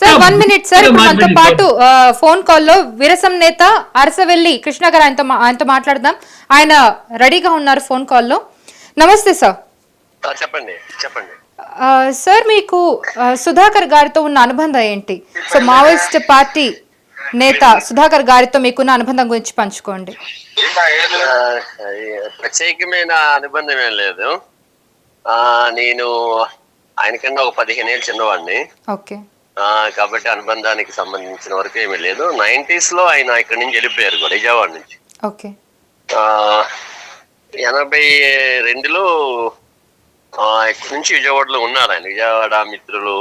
Sir 1 minute sir, ఇప్పుడు మనతో పాటు మాట్లాడి ఫోన్ కాల్లో విరసం నేత అరసవెల్లి కృష్ణ గారు, ఆయనతో మాట్లాడదాం. ఆయన రెడీగా ఉన్నారు ఫోన్ కాల్లో. నమస్తే సార్. చెప్పండి చెప్పండి. సార్, మీకు సుధాకర్ గారితో ఉన్న అనుబంధం ఏంటి? సో మావోయిస్ట్ పార్టీ నేత సుధాకర్ గారితో మీకున్న అనుబంధం గురించి పంచుకోండి. ప్రత్యేకమైన అనుబంధం ఏం లేదు. నేను ఆయనకన్నా ఒక 15 ఏళ్ళు చిన్నవాడిని. ఓకే. కాబట్టి అనుబంధానికి సంబంధించిన వరకు ఏమీ లేదు. 90s లో ఆయన ఇక్కడి నుంచి వెళ్ళిపోయారు కూడా, విజయవాడ నుంచి. ఓకే. 82లో ఇక్కడి నుంచి విజయవాడలో ఉన్నారు ఆయన. విజయవాడ మిత్రులు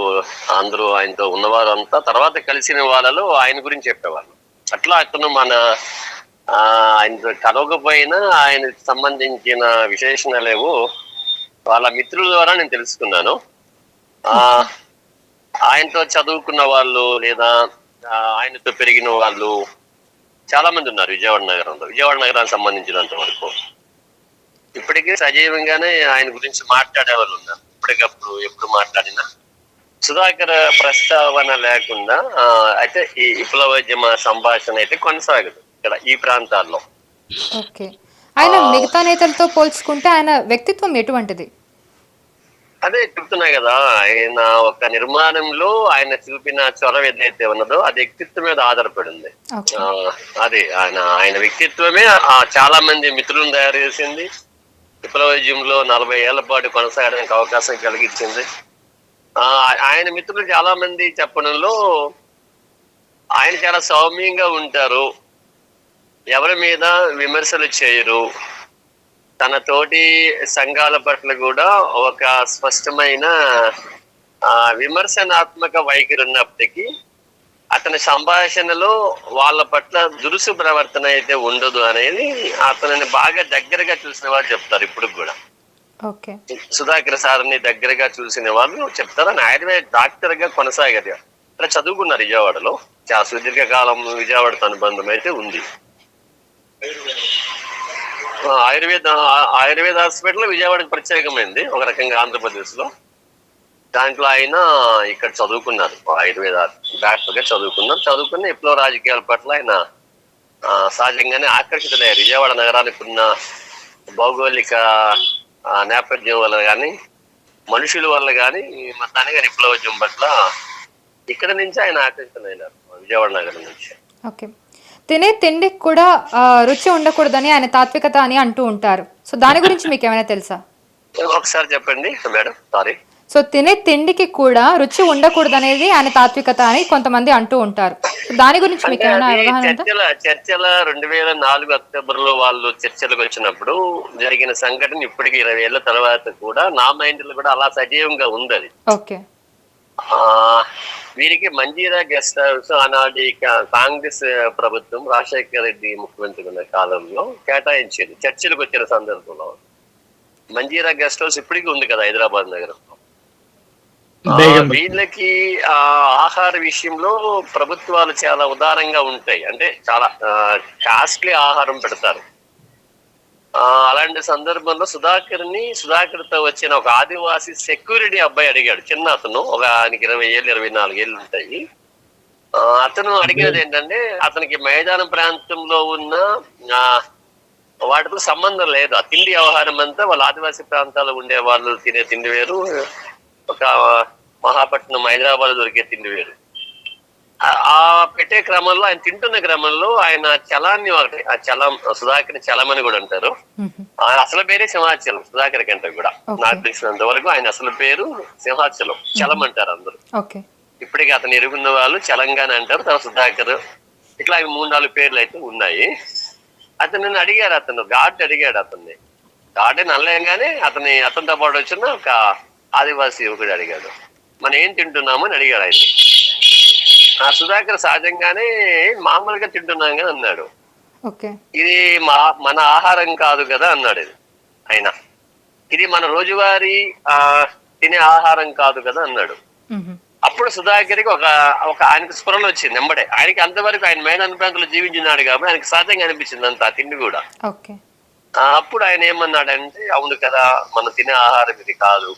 అందరూ ఆయనతో ఉన్నవారు అంతా తర్వాత కలిసిన వాళ్ళలో ఆయన గురించి చెప్పేవాళ్ళు. అట్లా అతను మన ఆయన కలవకపోయినా ఆయనకు సంబంధించిన విశేషణలేవో వాళ్ళ మిత్రుల ద్వారా నేను తెలుసుకున్నాను. ఆయనతో చదువుకున్న వాళ్ళు లేదా ఆయనతో పెరిగిన వాళ్ళు చాలా మంది ఉన్నారు విజయవాడ నగరంలో. విజయవాడ నగరానికి సంబంధించినంత వరకు ఇప్పటికీ సజీవంగానే ఆయన గురించి మాట్లాడే వాళ్ళు ఉన్నారు. ఇప్పటికప్పుడు ఎప్పుడు మాట్లాడినా సుధాకర్ ప్రస్తావన లేకుండా అయితే ఈ విప్లవోద్యమ సంభాషణ అయితే కొనసాగదు ఇక్కడ ఈ ప్రాంతాల్లో. ఓకే. ఆయన మిగతా నేతలతో పోల్చుకుంటే ఆయన వ్యక్తిత్వం ఎటువంటిది? అదే చెప్తున్నా కదా, ఆయన ఒక నిర్మాణంలో ఆయన చూపిన చొరవ ఏదైతే ఉన్నదో అది వ్యక్తిత్వం మీద ఆధారపడింది. అది ఆయన వ్యక్తిత్వమే చాలా మంది మిత్రులను తయారు చేసింది. విప్లవోద్యమంలో 40 ఏళ్ల పాటు కొనసాగడానికి అవకాశం కలిగించింది. ఆయన మిత్రులు చాలా మంది చెప్పడంలో ఆయన చాలా సౌమ్యంగా ఉంటారు, ఎవరి మీద విమర్శలు చేయరు, తన తోటి సంఘాల పట్ల కూడా ఒక స్పష్టమైన విమర్శనాత్మక వైఖరి ఉన్నప్పటికీ అతని సంభాషణలో వాళ్ళ పట్ల దురుసు ప్రవర్తన అయితే ఉండదు అనేది అతనిని బాగా దగ్గరగా చూసిన వాళ్ళు చెప్తారు. ఇప్పుడు కూడా సుధాకర్ సార్ని దగ్గరగా చూసిన వాళ్ళు చెప్తారు. ఆయన ఆయుర్వేద డాక్టర్ గా కొనసాగారు. అట్లా చదువుకున్నారు విజయవాడలో. చాలా సుదీర్ఘకాలం విజయవాడతో అనుబంధం అయితే ఉంది. ఆయుర్వేద హాస్పిటల్ విజయవాడకి ప్రత్యేకమైంది ఒక రకంగా ఆంధ్రప్రదేశ్ లో. దాంట్లో ఆయన ఇక్కడ చదువుకున్నారు, ఆయుర్వేద డాక్టర్ గా చదువుకుని విప్లవ రాజకీయాల పట్ల ఆయన సహజంగానే ఆకర్షితులయ్యారు. విజయవాడ నగరానికి ఉన్న భౌగోళిక నేపథ్యం వల్ల కానీ మనుషుల వల్ల కానీ మొత్తానికి విప్లవోద్యమం పట్ల ఇక్కడ నుంచి ఆయన ఆకర్షితులైనారు విజయవాడ నగరం నుంచి. ఓకే. తినే తిండికి కూడా రుచి ఉండకూడదని ఆయన తాత్వికత అని అంటూ ఉంటారు. సో దాని గురించి మీకు ఏమైనా తెలుసా? ఒకసారి చెప్పండి మేడం. సారీ. సో తినే తిండికి కూడా రుచి ఉండకూడదు అనేది ఆయన తాత్వికత అని కొంతమంది అంటూ ఉంటారు. దాని గురించి మీకు ఏమైనా అవగాహన ఉందా? చర్చల 2004 అక్టోబర్ లో వాళ్ళు చర్చలకు వచ్చినప్పుడు జరిగిన సంఘటన ఇప్పటికి 20 ఏళ్ల తర్వాత కూడా నా మైండ్ లో కూడా అలా సజీవంగా ఉంది అది. ఓకే. వీరికి మంజీరా గెస్ట్ హౌస్ ఆనాటి కాంగ్రెస్ ప్రభుత్వం రాజశేఖర రెడ్డి ముఖ్యమంత్రి ఉన్న కాలంలో కేటాయించింది. చర్చలకు వచ్చిన సందర్భంలో మంజీరా గెస్ట్ హౌస్ ఇప్పటికీ ఉంది కదా హైదరాబాద్ నగరంలో. వీళ్ళకి ఆహార విషయంలో ప్రభుత్వాలు చాలా ఉదారంగా ఉంటాయి, అంటే చాలా కాస్ట్లీ ఆహారం పెడతారు. అలాంటి సందర్భంలో సుధాకర్ తో వచ్చిన ఒక ఆదివాసీ సెక్యూరిటీ అబ్బాయి అడిగాడు, చిన్న అతను, ఒక ఆయనకి 20 ఏళ్ళు 24 ఏళ్ళు ఉంటాయి. అతను అడిగినది ఏంటంటే అతనికి మైదాన ప్రాంతంలో ఉన్న వాటితో సంబంధం లేదు, ఆ తిండి వ్యవహారం అంతా వాళ్ళ ఆదివాసీ ప్రాంతాల్లో ఉండే వాళ్ళు తినే తిండి వేరు, ఒక మహాపట్నం హైదరాబాద్ దొరికే తిండి వేరు. ఆ పెట్టే క్రమంలో ఆయన తింటున్న క్రమంలో ఆయన చలాన్ని ఒకటి, ఆ చలం సుధాకర్ చలమని కూడా అంటారు. ఆయన అసలు పేరే సింహాచలం, సుధాకర్ కంటే కూడా నాకు తెలిసినంత వరకు ఆయన అసలు పేరు సింహాచలం, చలం అంటారు అందరూ. ఇప్పటికీ అతను ఎరుగున్న వాళ్ళు చలంగానే అంటారు, తర్వాత సుధాకర్, ఇట్లా 3-4 పేర్లు అయితే ఉన్నాయి. అతను అడిగారు, గార్డ్ అడిగాడు అతన్ని, గార్డే నల్లేయంగానే అతనితో పాటు వచ్చిన ఒక ఆదివాసీ యువకుడు అడిగాడు, మనం ఏం తింటున్నాము అని అడిగాడు ఆయన. సుధాకర్ సహజంగానే మామూలుగా తింటున్నాం కదా అన్నాడు. ఇది మన ఆహారం కాదు కదా అన్నాడు ఆయన, ఇది మన రోజువారీ తినే ఆహారం కాదు కదా అన్నాడు. అప్పుడు సుధాకర్కి ఒక ఆయనకు స్ఫురణ వచ్చింది వెంబడే. ఆయనకి అంతవరకు ఆయన మైదాన ప్రాంతంలో జీవించినాడు కాబట్టి ఆయనకి సహజంగా అనిపించింది అంత తిండి కూడా. అప్పుడు ఆయన ఏమన్నాడంటే, అవును కదా, మనం తినే ఆహారం ఇది కాదు,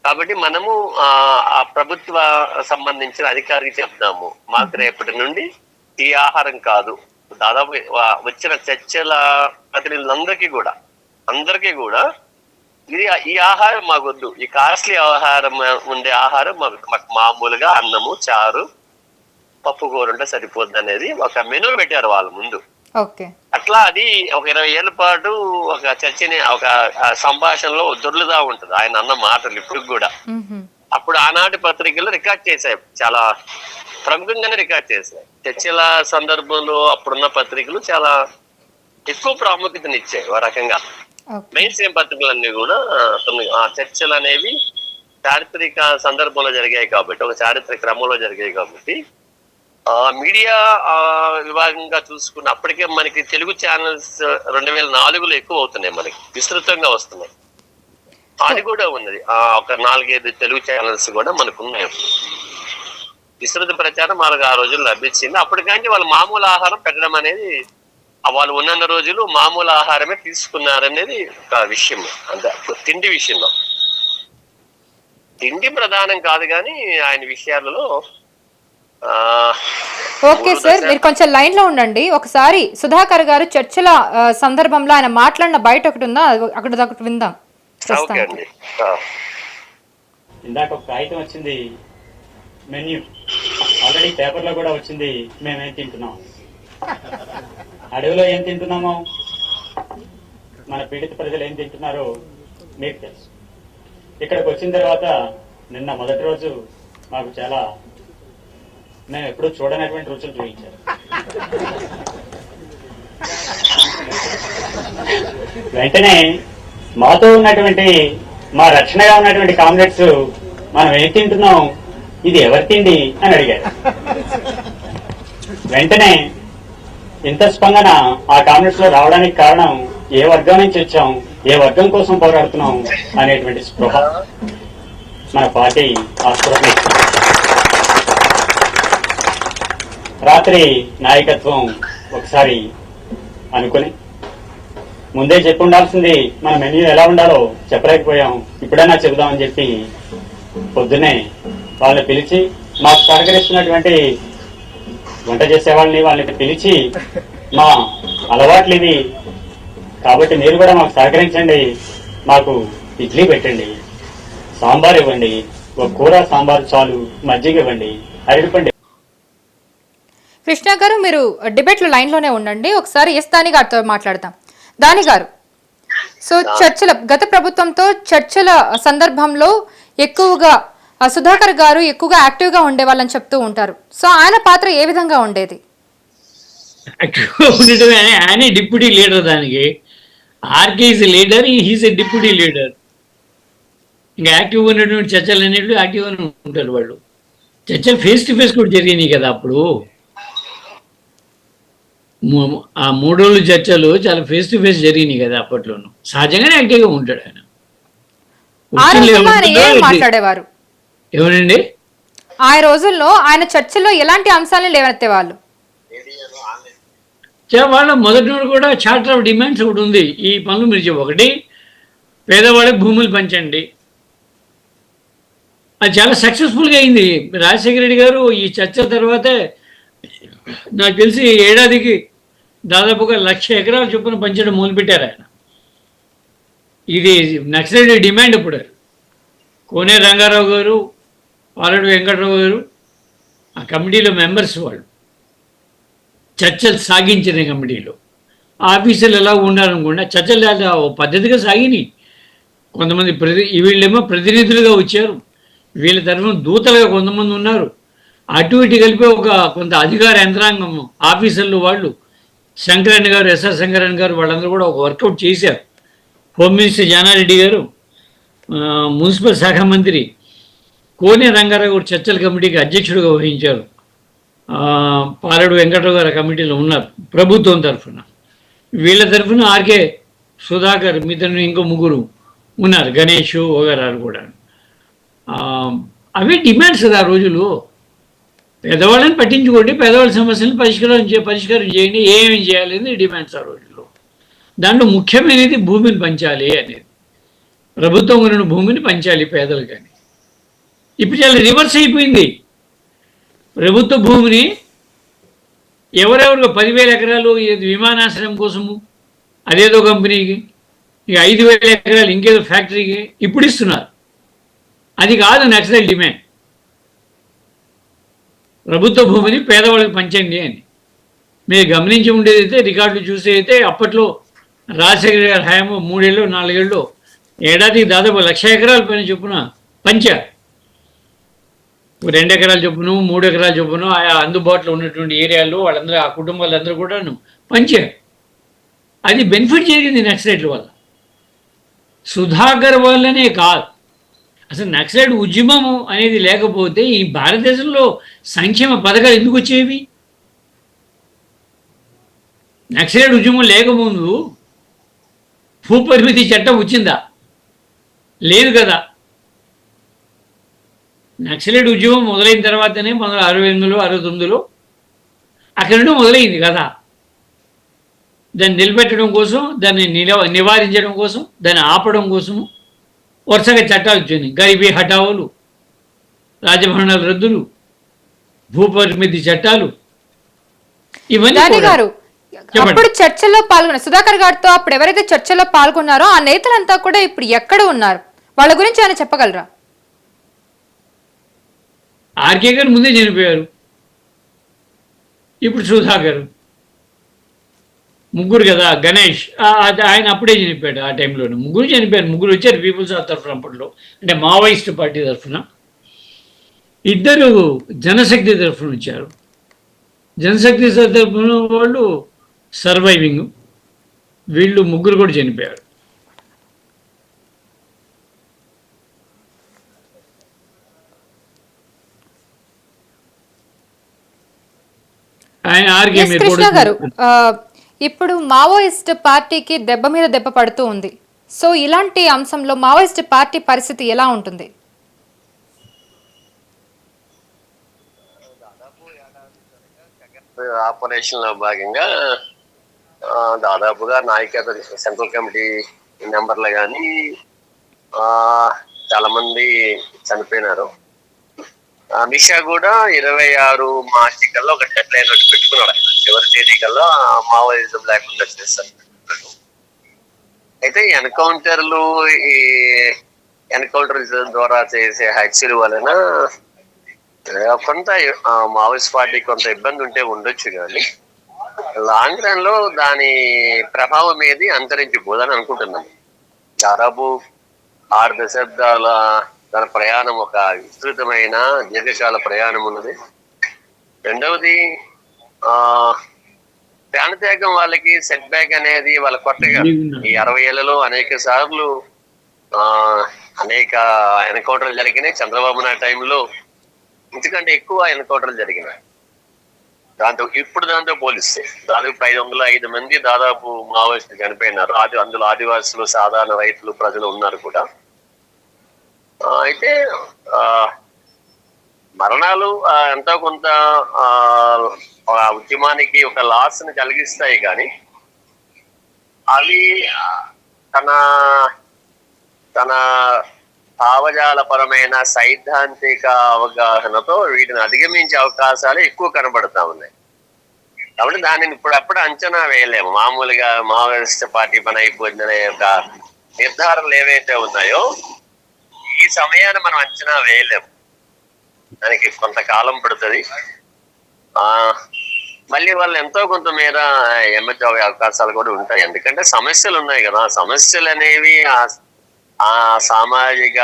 కాబట్టి మనము ఆ ప్రభుత్వ సంబంధించిన అధికారికి చెప్తాము, మాకు రేపటి నుండి ఈ ఆహారం కాదు. దాదాపు వచ్చిన చర్చల ప్రతినిధులందరికీ కూడా ఇది ఈ ఆహారం మాకొద్దు, ఈ కాస్ట్లీ ఆహారం ఉండే ఆహారం మాకు మామూలుగా అన్నము, చారు, పప్పు కూర ఉంటే సరిపోద్ది అనేది ఒక మెనూ పెట్టారు వాళ్ళ ముందు. అట్లా అది ఒక 20 ఏళ్ల పాటు ఒక చర్చని, ఒక సంభాషణలో దొర్లుదా ఉంటది ఆయన అన్న మాటలు ఇప్పుడు కూడా. అప్పుడు ఆనాటి పత్రికలు రికార్డ్ చేశాయి, చాలా ప్రముఖంగానే రికార్డ్ చేశాయి. చర్చల సందర్భంలో అప్పుడున్న పత్రికలు చాలా ఎక్కువ ప్రాముఖ్యతనిచ్చాయి ఒక రకంగా. మెయిన్ స్ట్రీమ్ పత్రికలన్నీ కూడా ఆ చర్చలు అనేవి చారిత్రక సందర్భంలో జరిగాయి కాబట్టి, ఒక చారిత్రక క్రమంలో జరిగాయి కాబట్టి మీడియా విభాగంగా చూసుకున్న అప్పటికే మనకి తెలుగు ఛానల్స్ 2004లో ఎక్కువ అవుతున్నాయి, మనకి విస్తృతంగా వస్తున్నాయి. అది కూడా ఉన్నది, ఒక 4-5 తెలుగు ఛానల్స్ కూడా మనకు ఉన్నాయి. విస్తృత ప్రచారం వాళ్ళకి ఆ రోజుల్లో లభించింది. అప్పటికంటే వాళ్ళు మామూలు ఆహారం పెట్టడం అనేది, వాళ్ళు ఉన్న రోజులు మామూలు ఆహారమే తీసుకున్నారనేది ఒక విషయం. అంటే తిండి విషయంలో తిండి ప్రధానం కాదు, కానీ ఆయన విషయాలలో. ఓకే సార్, మీరు కొంచెం లైన్ లో ఉండండి. ఒకసారి సుధాకర్ గారు చర్చల సందర్భంలో ఆయన మాట్లాడిన బయట ఒకటి ఉందా, ఒకటి విందాం. ఇందాక ఒక కాగితం వచ్చింది, మెన్యూ ఆల్రెడీ పేపర్లో కూడా వచ్చింది. మేమేం తింటున్నాం, అడవిలో ఏం తింటున్నామో, మన పీడిత ప్రజలు ఏం తింటున్నారో మీకు తెలుసు. ఇక్కడికి వచ్చిన తర్వాత నిన్న మొదటి రోజు మాకు చాలా, మేము ఎప్పుడూ చూడనటువంటి రుచులు చూపించారు. వెంటనే మాతో ఉన్నటువంటి, మా రక్షణగా ఉన్నటువంటి కామ్రేడ్స్ మనం ఏం తింటున్నాం, ఇది ఎవరి తిండి అని అడిగారు. వెంటనే ఇంత స్పందన ఆ కామ్రేడ్స్ లో రావడానికి కారణం, ఏ వర్గం నుంచి వచ్చాం, ఏ వర్గం కోసం పోరాడుతున్నాం అనేటువంటి స్పృహ మన పార్టీ ఆ స్పృహ. రాత్రి నాయకత్వం ఒకసారి అనుకుని ముందే చెప్పి ఉండాల్సింది, మన మెన్యూ ఎలా ఉండాలో చెప్పలేకపోయాం, ఇప్పుడైనా చెబుదామని చెప్పి పొద్దునే వాళ్ళని పిలిచి, మాకు సహకరిస్తున్నటువంటి వంట చేసే వాళ్ళని పిలిచి, మా అలవాట్లు ఇవి కాబట్టి మీరు కూడా మాకు సహకరించండి, మాకు ఇడ్లీ పెట్టండి, సాంబార్ ఇవ్వండి, ఒక కూర సాంబార్ చాలు, మజ్జిగ ఇవ్వండి, అరటిపండి. కృష్ణ గారు, మీరు డిబేట్ లో లైన్ లోనే ఉండండి. ఒకసారి ఎస్ దాని గారితో మాట్లాడతాం. దాని గారు, సో చర్చల, గత ప్రభుత్వంతో చర్చల సందర్భంలో ఎక్కువగా సుధాకర్ గారు ఎక్కువగా యాక్టివ్ గా ఉండేవాళ్ళని చెప్తూ ఉంటారు. సో ఆయన పాత్ర ఏ విధంగా ఉండేది? ఆయన డిప్యూటీ లీడర్, దానికి RK is leader, he's a deputy leader. ఇంకా యాక్టివ్ ఉన్నటువంటి చర్చలు అనేవి యాక్టివ్ గా ఉంటారు వాళ్ళు. చర్చలు ఫేస్ టు ఫేస్ కూడా జరిగినాయి కదా అప్పుడు. ఆ 3 రోజులు చర్చలు చాలా ఫేస్ టు ఫేస్ జరిగినాయి కదా అప్పట్లోనూ. సహజంగానే యాక్టివ్ గా ఉంటాడు ఆయన. మాట్లాడేవారు ఎవరండి? ఆ రోజుల్లో ఆయన చర్చల్లో ఎలాంటి అంశాలను లేవనెత్తేవాళ్ళు? వాళ్ళ మొదటి నుండి కూడా చార్టర్ ఆఫ్ డిమాండ్స్ ఒకటి ఉంది. ఈ పనులు మీరు ఒకటి, పేదవాళ్ళకి భూములు పంచండి. అది చాలా సక్సెస్ఫుల్గా అయింది. రాజశేఖర రెడ్డి గారు ఈ చర్చ తర్వాతే నాకు తెలిసి ఏడాదికి దాదాపుగా 1,00,000 ఎకరాలు చొప్పున పంచడం మొదలుపెట్టారు ఆయన. ఇది నక్సలైట్ డిమాండ్. ఇప్పుడు కోనే రంగారావు గారు, పాలడు వెంకటరావు గారు ఆ కమిటీలో మెంబర్స్, వాళ్ళు చర్చలు సాగించిన కమిటీలో ఆఫీసులు ఎలా ఉండాలనుకుండా చర్చలు ఓ పద్ధతిగా సాగినాయి. కొంతమంది వీళ్ళేమో ప్రతినిధులుగా వచ్చారు, వీళ్ళ తరఫున దూతలుగా కొంతమంది ఉన్నారు. అటు ఇటు కలిపి కొంత అధికార యంత్రాంగం, ఆఫీసర్లు, వాళ్ళు శంకరన్ గారు, ఎస్ఆర్ శంకరన్ గారు, వాళ్ళందరూ కూడా ఒక వర్కౌట్ చేశారు. హోమ్ మినిస్టర్ జానారెడ్డి గారు, మున్సిపల్ శాఖ మంత్రి కోనే రంగారావు గారు చర్చల కమిటీకి అధ్యక్షుడిగా వహించారు. పాలడు వెంకటరావు గారు కమిటీలో ఉన్నారు ప్రభుత్వం తరఫున. వీళ్ళ తరఫున ఆర్కే సుధాకర్, మిత్రులు ఇంకో 3 ఉన్నారు, గణేష్ వగరాలు కూడా. అవే డిమాండ్స్ కదా ఆ రోజులు. పేదవాళ్ళని పట్టించుకోండి, పేదవాళ్ళ సమస్యలను పరిష్కారం చేయండి, ఏమేమి చేయాలి అనేది డిమాండ్స్ ఆ రోజుల్లో. దాంట్లో ముఖ్యమైనది భూమిని పంచాలి అనేది. ప్రభుత్వం ఉన్న భూమిని పంచాలి పేదలు. కానీ ఇప్పుడు చాలా రివర్స్ అయిపోయింది. ప్రభుత్వ భూమిని ఎవరెవరు 10,000 ఎకరాలు విమానాశ్రయం కోసము అదేదో కంపెనీకి, ఇక 5,000 ఎకరాలు ఇంకేదో ఫ్యాక్టరీకి ఇప్పుడు ఇస్తున్నారు. అది కాదు నక్సలైట్ డిమాండ్. ప్రభుత్వ భూమిని పేదవాళ్ళకి పంచండి అని. మీరు గమనించి ఉండేదైతే, రికార్డులు చూసి అయితే అప్పట్లో రాజశేఖర గారి హయాము 3 ఏళ్ళు 4 ఏళ్ళు ఏడాదికి దాదాపు 1,00,000 ఎకరాల పైన చొప్పున పంచారు. 2 ఎకరాల చొప్పును 3 ఎకరాల చొప్పును ఆయా అందుబాటులో ఉన్నటువంటి ఏరియాల్లో వాళ్ళందరూ ఆ కుటుంబాలందరూ కూడాను పంచారు. అది బెనిఫిట్ జరిగింది నక్సలైట్ల వల్ల. సుధాకర్ వల్లనే కాదు, అసలు నక్సలైట్ ఉద్యమము అనేది లేకపోతే ఈ భారతదేశంలో సంక్షేమ పథకాలు ఎందుకు వచ్చేవి? నక్సలైట్ ఉద్యమం లేకముందు భూపరిమితి చట్టం వచ్చిందా? లేదు కదా. నక్సలైట్ ఉద్యమం మొదలైన తర్వాతనే 1968లో 69లో అక్కడి నుండి మొదలైంది కదా. దాన్ని నిలబెట్టడం కోసం, దాన్ని నివారించడం కోసం, దాన్ని ఆపడం కోసము వరుసగా చట్టాలు వచ్చినాయి. గరీబీ హఠావులు, రాజభవనాల రద్దులు, భూపరిమితి చట్టాలు, ఇవన్నీ దాని కూడా. గారు అప్పుడు చర్చల్లో పాల్గొన్నారు సుధాకర్ గారితో. అప్పుడు ఎవరైతే చర్చల్లో పాల్గొన్నారో ఆ నేతలంతా కూడా ఇప్పుడు ఎక్కడ ఉన్నారు? వాళ్ళ గురించి ఆయన చెప్పగలరా? ఆర్కే గారు ముందే చనిపోయారు. ఇప్పుడు సుధాకర్, ముగ్గురు కదా. గణేష్ ఆయన అప్పుడే చనిపోయాడు. ఆ టైంలోనే ముగ్గురు చనిపోయారు. ముగ్గురు వచ్చారు పీపుల్స్ తరఫున అప్పట్లో, అంటే మావోయిస్ట్ పార్టీ తరఫున. 2 జనశక్తి తరఫున వచ్చారు. జనశక్తి తరఫున వాళ్ళు సర్వైవింగ్, వీళ్ళు ముగ్గురు కూడా చనిపోయారు. ఆయన ఆర్కే ఎస్ కృష్ణ గారు, ఇప్పుడు మావోయిస్ట్ పార్టీకి దెబ్బ మీద దెబ్బ పడుతూ ఉంది. సో ఇలాంటి అంశంలో మావోయిస్ట్ పార్టీ పరిస్థితి ఎలా ఉంటుంది? ఆపరేషన్ లో భాగంగా దాదాపుగా నాయకత్వ సెంట్రల్ కమిటీ మెంబర్లు కానీ చాలా మంది చనిపోయినారు. అమిత్ షా కూడా 26 మార్చి కల్లా ఒక డెడ్ లైన్ ఒకటి పెట్టుకున్నాడు. ఆయన చివరి తేదీ కల్లా మావోయిజం లేకుండా చేస్తారు. అయితే ఎన్కౌంటర్లు, ఈ ఎన్కౌంటర్ ద్వారా చేసే హత్యల వలన కొంత మావోయిస్ట్ పార్టీ కొంత ఇబ్బంది ఉంటే ఉండొచ్చు, కానీ లాంగ్ రన్ లో దాని ప్రభావం ఏది అంతరించిపోదని అనుకుంటున్నాను. దాదాపు 6 దశాబ్దాల తన ప్రయాణం ఒక విస్తృతమైన దీర్ఘకాల ప్రయాణం ఉన్నది. రెండవది ప్రాణత్యాగం వాళ్ళకి సెట్ బ్యాక్ అనేది వాళ్ళ కొత్తగా ఈ 60 ఏళ్లలో అనేక సార్లు అనేక ఎన్కౌంటర్లు జరిగినాయి. చంద్రబాబు నాయుడు టైంలో ఇంతకంటే ఎక్కువ ఎన్కౌంటర్లు జరిగినాయి. దాంతో పోలిస్తే దాదాపు 505 మంది దాదాపు మావోయిస్టులు చనిపోయినారు. అందులో ఆదివాసులు, సాధారణ రైతులు, ప్రజలు ఉన్నారు కూడా. అయితే మరణాలు ఎంతో కొంత ఉద్యమానికి ఒక లాస్ ని కలిగిస్తాయి, కానీ అవి తన తన భావజాలపరమైన సైద్ధాంతిక అవగాహనతో వీటిని అధిగమించే అవకాశాలు ఎక్కువ కనబడతా ఉన్నాయి. కాబట్టి దానిని ఇప్పుడప్పుడు అంచనా వేయలేము. మామూలుగా మావోయిస్ట్ పార్టీ పని అయిపోయిందనే ఒక నిర్ధారణలు ఏవైతే ఉన్నాయో ఈ సమయాన్ని మనం అంచనా వేయలేము. దానికి కొంతకాలం పడుతుంది. మళ్ళీ వాళ్ళు ఎంతో కొంత మేర ఎమ్మతి అయ్యే అవకాశాలు కూడా ఉంటాయి. ఎందుకంటే సమస్యలు ఉన్నాయి కదా. సమస్యలు అనేవి ఆ సామాజిక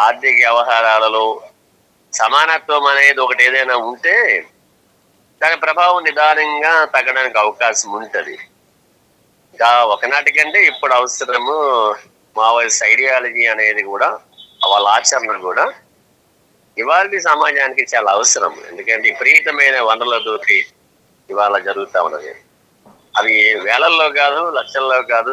ఆర్థిక వ్యవహారాలలో సమానత్వం అనేది ఒకటి ఏదైనా ఉంటే దాని ప్రభావం నిదానంగా తగ్గడానికి అవకాశం ఉంటుంది. ఇంకా ఒకనాటికంటే ఇప్పుడు అవసరము మావోయిస్ట్ ఐడియాలజీ అనేది కూడా, వాళ్ళ ఆచరణ కూడా ఇవాళ సమాజానికి చాలా అవసరం. ఎందుకంటే విపరీతమైన వనరులతోటి ఇవాళ జరుగుతా ఉన్నది. అవి వేలల్లో కాదు, లక్షల్లో కాదు,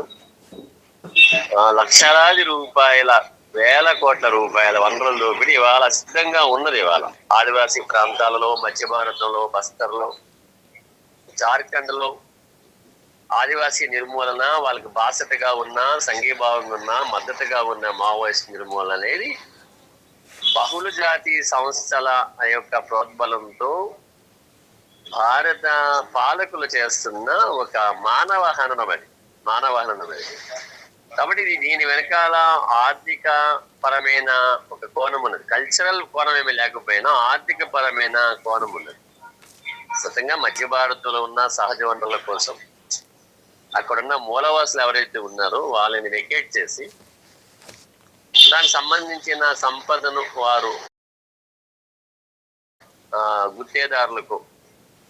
లక్షలాది రూపాయల, వేల కోట్ల రూపాయల వనరుల దోపిడీ ఇవాళ సిద్ధంగా ఉన్నది. ఇవాళ ఆదివాసీ ప్రాంతాలలో, మధ్య భారతంలో, బస్తర్లో, జార్ఖండ్ లో ఆదివాసీ నిర్మూలన, వాళ్ళకి బాసటగా ఉన్న, సంఘీభావంగా ఉన్న, మద్దతుగా ఉన్న మావోయిస్ట్ నిర్మూలన అనేది బహుళ జాతి సంస్థల యొక్క ప్రోద్బలంతో భారత పాలకులు చేస్తున్న ఒక మానవహననం అది. కాబట్టి దీని వెనకాల ఆర్థిక పరమైన ఒక కోణం ఉన్నది. కల్చరల్ కోణం ఏమీ లేకపోయినా ఆర్థిక పరమైన కోణం ఉన్నది. స్వతంగా మధ్య భారత్లో ఉన్న సహజ వనరుల కోసం అక్కడున్న మూలవాసులు ఎవరైతే ఉన్నారో వాళ్ళని వెకేట్ చేసి దానికి సంబంధించిన సంపదను వారు గుత్తేదారులకు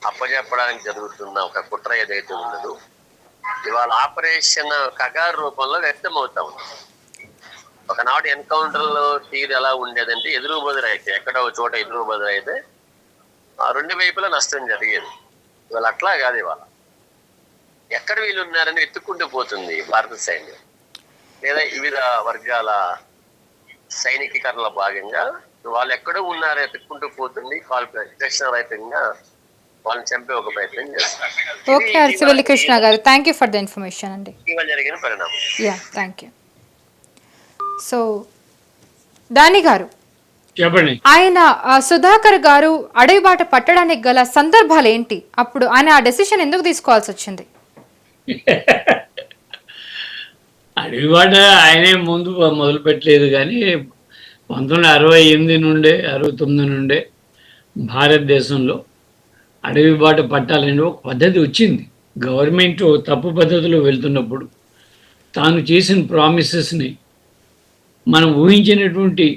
అప్పజెప్పడానికి జరుగుతున్న ఒక కుట్ర ఏదైతే ఉన్నదో ఇవాళ ఆపరేషన్ కగార్ రూపంలో వ్యక్తం అవుతా ఉంది. ఒకనాడు ఎన్కౌంటర్ లో తీరు ఎలా ఉండేదంటే ఎదురు బదురు అయితే ఎక్కడో చోట ఎదురు బదురు అయితే ఆ రెండు వైపులా నష్టం జరిగేది. ఇవాళ అట్లా కాదు. ఇవాళ ఎక్కడ వీళ్ళు ఉన్నారని వెతుక్కుంటూ పోతుంది భారత సైన్యం లేదా వివిధ వర్గాల సైనికీకరణలో భాగంగా వాళ్ళు ఎక్కడో ఉన్నారో వెతుక్కుంటూ పోతుంది. వాళ్ళు రహితంగా వాళ్ళని చంపే ఒక ప్రయత్నం చేస్తారు. ఓకే అరసివెల్లి కృష్ణ గారు, thank you for the information అండి. ఇవాళ జరిగిన పరిణామం. Yeah, thank you. సో దాని గారు చెప్పండి. ఆయన సుధాకర్ గారు అడవి బాట పట్టడానికి గల సందర్భాలు ఏంటి? అప్పుడు ఆయన ఆ డెసిషన్ ఎందుకు తీసుకోవాల్సి వచ్చింది? అడవిబాట ఆయనే ముందు మొదలు పెట్టలేదు, కానీ 1968 నుండే 69 నుండే భారతదేశంలో అడవి బాట పట్టాలని ఒక పద్ధతి వచ్చింది. గవర్నమెంట్ తప్పు పద్ధతిలో వెళ్తున్నప్పుడు తాను చేసిన ప్రామిసెస్ని మనం ఊహించినటువంటి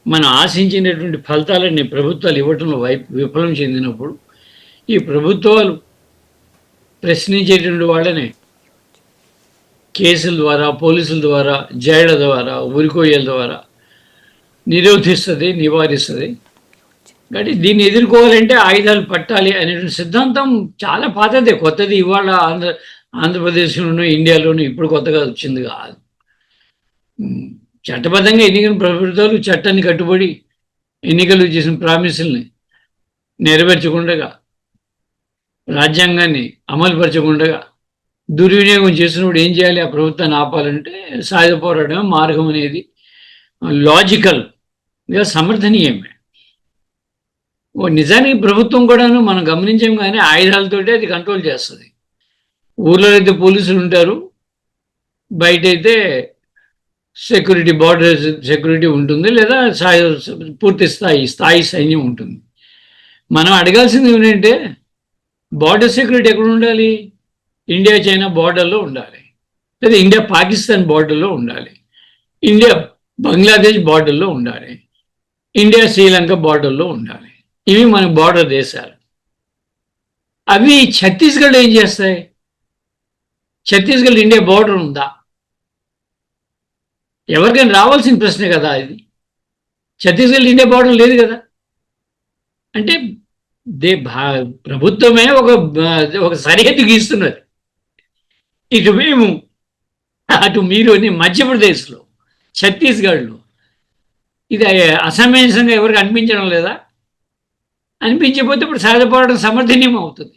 మనం ఆశించినటువంటి ఫలితాలని ప్రభుత్వాలు ఇవ్వటంలో విఫలం చెందినప్పుడు ఈ ప్రభుత్వాలు ప్రశ్నించేటువంటి వాళ్ళనే కేసుల ద్వారా, పోలీసుల ద్వారా, జైళ్ళ ద్వారా, ఉరికొయ్యల ద్వారా నిరోధిస్తుంది, నివారిస్తుంది. కాబట్టి దీన్ని ఎదుర్కోవాలంటే ఆయుధాలు పట్టాలి అనేటువంటి సిద్ధాంతం చాలా పాతదే, కొత్తది. ఇవాళ ఆంధ్రప్రదేశ్లోనూ ఇండియాలోనూ ఇప్పుడు కొత్తగా వచ్చింది కాదు. చట్టబద్ధంగా ఎన్నికల ప్రభుత్వాలు చట్టాన్ని కట్టుబడి ఎన్నికలు చేసిన ప్రామిసుల్ని నెరవేర్చకుండా, రాజ్యాంగాన్ని అమలుపరచకుండా దుర్వినియోగం చేసినప్పుడు ఏం చేయాలి? ఆ ప్రభుత్వాన్ని ఆపాలంటే సాయుధ పోరాటం మార్గం అనేది లాజికల్గా సమర్థనీయమే. నిజానికి ప్రభుత్వం కూడాను మనం గమనించాం, కానీ ఆయుధాలతోటి అది కంట్రోల్ చేస్తుంది. ఊర్లో అయితే పోలీసులు ఉంటారు, బయట అయితే సెక్యూరిటీ, బార్డర్ సెక్యూరిటీ ఉంటుంది, లేదా పూర్తి స్థాయి సైన్యం ఉంటుంది. మనం అడగాల్సింది ఏమిటంటే బార్డర్ సెక్యూరిటీ ఎక్కడ ఉండాలి? ఇండియా చైనా బార్డర్లో ఉండాలి, లేదా ఇండియా పాకిస్తాన్ బార్డర్లో ఉండాలి, ఇండియా బంగ్లాదేశ్ బార్డర్లో ఉండాలి, ఇండియా శ్రీలంక బార్డర్లో ఉండాలి. ఇవి మన బార్డర్ దేశాలు. అవి ఛత్తీస్గఢ్ ఏం చేస్తాయి? ఛత్తీస్గఢ్ ఇండియా బార్డర్ ఉందా? ఎవరికైనా రావాల్సిన ప్రశ్నే కదా ఇది. ఛత్తీస్గఢ్ ఇండియా బార్డర్ లేదు కదా. అంటే ప్రభుత్వమే ఒక సరిహద్దు గీస్తున్నది. ఇటు మేము, అటు మీరు అని మధ్యప్రదేశ్లో, ఛత్తీస్గఢ్లో. ఇది అసమంజసంగా ఎవరికి అనిపించడం లేదా? అనిపించకపోతే ఇప్పుడు సహజ పోరాటం సమర్థనీయం అవుతుంది.